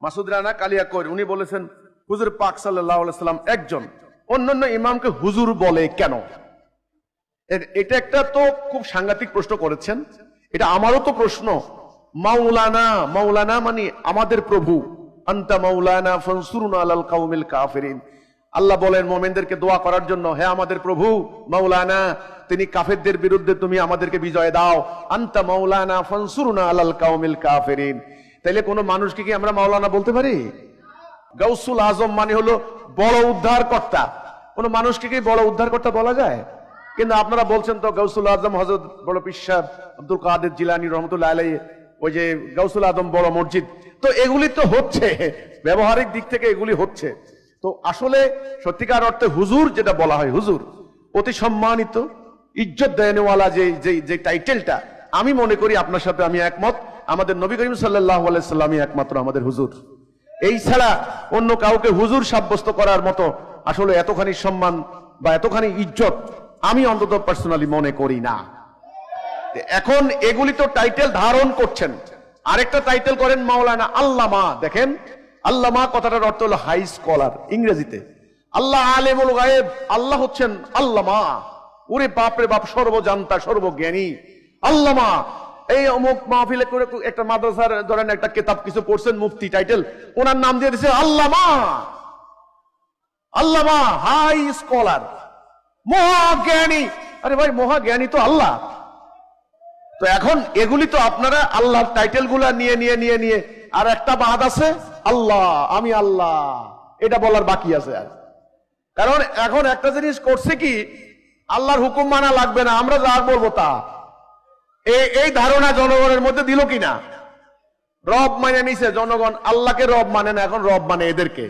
মাসুদ রানা কালিয়াকৈর, উনি বলেছেন হুজুর পাক সাল্লাল্লাহু আলাইহি সাল্লাম একজন, অন্যান্য ইমামকে হুজুর বলে কেন? এটা একটা তো খুব সাংঘাতিক প্রশ্ন করেছেন, এটা আমারও তো প্রশ্ন। মাওলানা, মাওলানা মানে আমাদের প্রভু, আনতা মাওলানা ফানসুরনা আলাল কাউমিল কাফিরিন। আল্লাহ বলেন মুমিনদেরকে দোয়া করার জন্য, হে আমাদের প্রভু মাওলানা, তিনি কাফেরদের বিরুদ্ধে তুমি আমাদেরকে বিজয় দাও। আনতা মাওলানা ফানসুরনা আলাল কাউমিল কাফিরিন। তাইলে কোন মানুষকে কি আমরা মাওলানা বলতে পারি? গাউসুল আজম মানে হলো বড় উদ্ধারকর্তা, কোন মানুষকে কি বড় উদ্ধারকর্তা বলা যায়? কিন্তু আপনারা বলছেন তো গাউসুল আজম হযরত বড় পীর সাহেব আব্দুল কাদের জিলানী রহমাতুল্লাহ আলাইহি, ওই যে গাউসুল আজম বড় মসজিদ, তো এগুলি তো হচ্ছে, ব্যবহারিক দিক থেকে এগুলি হচ্ছে। তো আসলে সত্যিকার অর্থে হুজুর যেটা বলা হয়, হুজুর অতি সম্মানিত, ইজ্জত দেওয়ালা যে টাইটেলটা, আমি মনে করি আপনার সাথে আমি একমত, আমাদের নবী করিম সাল্লাল্লাহু আলাইহি সাল্লামই একমাত্র আমাদের হুজুর। এই ছাড়া অন্য কাউকে হুজুর সাব্যস্ত করার মতো আসলে এতখানি সম্মান বা এতখানি ইজ্জত আমি অন্তত পার্সোনালি মনে করি না। এখন এগুলি তো টাইটেল ধারণ করছেন, আরেকটা টাইটেল করেন মাওলানা, আল্লামা। দেখেন আল্লামা কথাটার অর্থ হলো হাই স্কলার ইংরেজিতে। আল্লাহ আলেমুল গায়েব, আল্লাহ হচ্ছেন আল্লামা। ওরে বাপরে বাপ, সর্বজান্তা সর্বজ্ঞানী আল্লামা। এই অমুক মাহফিলে করে একটা মাদ্রাসার ধরেন একটা কিতাব কিছু পড়ছেন, মুফতি টাইটেল, ওনার নাম দিয়ে দিয়েছে আল্লামা। আল্লামা হাই স্কলার, মহাজ্ঞানী। আরে ভাই, মহাজ্ঞানী তো আল্লাহ। তো এখন এগুলি তো আপনারা আল্লাহর টাইটেল গুলা নিয়ে নিয়ে নিয়ে নিয়ে আর একটা বাদ আছে, আল্লাহ, আমি আল্লাহ, এটা বলার বাকি আছে। আর কারণ এখন একটা জিনিস করছে কি, আল্লাহর হুকুম মানা লাগবে না, আমরা যা বলবো তা, এই ধারণা জনগণের মধ্যে দিল কিনা? রব মানে নিছে জনগণ, আল্লাহকে রব মানে না, এখন রব মানে এদেরকে।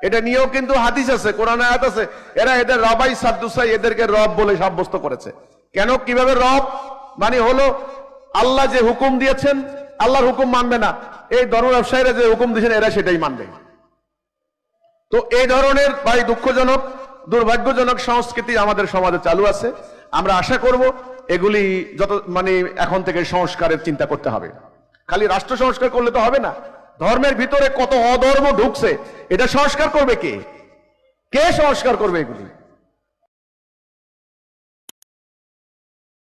এটা নিয়েও কিন্তু হাদিস আছে, কোরআন আয়াত আছে, এরা এদের রবাই সাদ্দুসাই এদেরকে রব বলে সাব্যস্ত করেছে। কেন, কিভাবে রব মানে হলো আল্লাহ যে হুকুম দিয়েছেন, আল্লাহর হুকুম মানবে না, এই ধর্ম ব্যবসায়ীরা যে হুকুম দিয়েছেন এরা সেটাই মানবে। তো এই ধরনের ভাই দুঃখজনক, দুর্ভাগ্যজনক সংস্কৃতি আমাদের সমাজে চালু আছে। আমরা আশা করব এগুলি যত মানে এখন থেকে সংস্কারের চিন্তা করতে হবে। খালি রাষ্ট্র সংস্কার করলে তো হবে না, ধর্মের ভিতরে কত অধর্ম ঢুকছে, এটা সংস্কার করবে কে? কে সংস্কার করবে এগুলি?